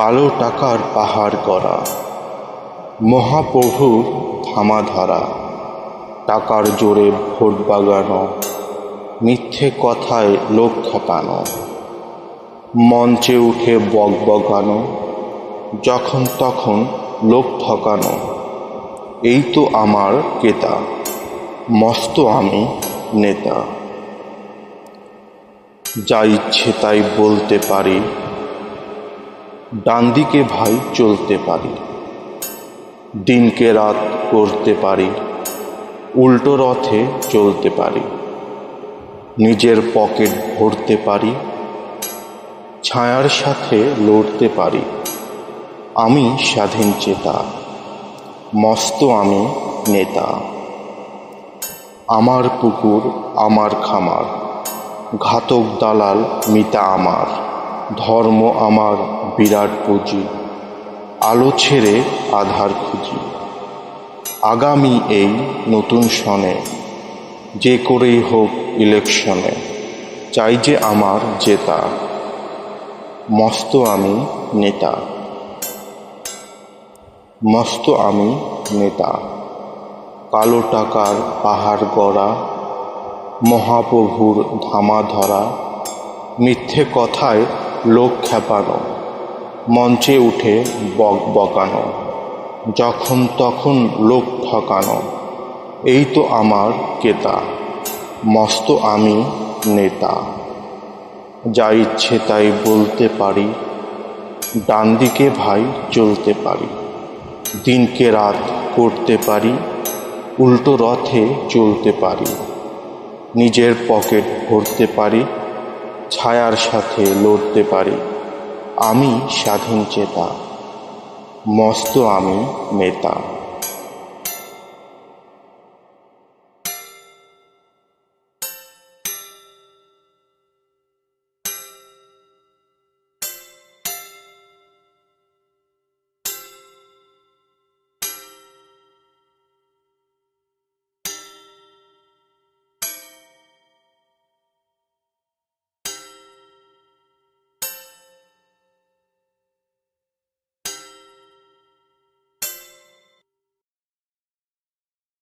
কালো টাকার পাহাড় গড়া, মহাপ্রভুর ধামাধারা। টাকার জোরে ভোট বাগানো, মিথ্যে কথায় লোক ঠকানো, মঞ্চে উঠে বকবকানো, যখন তখন লোক ঠকানো। এই তো আমার কেতা, মস্ত আমি নেতা। যা ইচ্ছে তাই বলতে পারি, ডান দিকে ভাই চলতে পারি। দিনকে রাত করতে পারি, উল্টো রথে চলতে পারি। নিজের পকেট ভরতে পারি, ছায়ার সাথে লড়তে পারি। আমি স্বাধীন চেতা, মস্ত আমি নেতা। আমার পুকুর আমার খামার, ঘাতক দালাল মিতা আমার। ধর্ম আমার বিরাট পুঁজি, আলো ছেড়ে আধার খুঁজি। আগামী এই নতুন সনে, যে করেই হোক ইলেকশনে, চাই যে আমার জেতা। মস্ত আমি নেতা, মস্ত আমি নেতা। কালো টাকার পাহাড় গড়া, মহাপ্রভুর ধামা ধরা। মিথ্যে কথায় লোক খেপানো, মঞ্চে উঠে বকবকানো, যখন তখন লোক ঠকানো। এই তো আমার কেতা, মস্ত আমি নেতা। যা ইচ্ছে তাই বলতে পারি, ডান দিকে ভাই চলতে পারি। দিনকে রাত করতে পারি, উল্টো রথে চলতে পারি। নিজের পকেট ভরতে পারি, ছায়ার সাথে লড়তে পারি। আমি স্বাধীন চেতা, মস্ত আমি নেতা।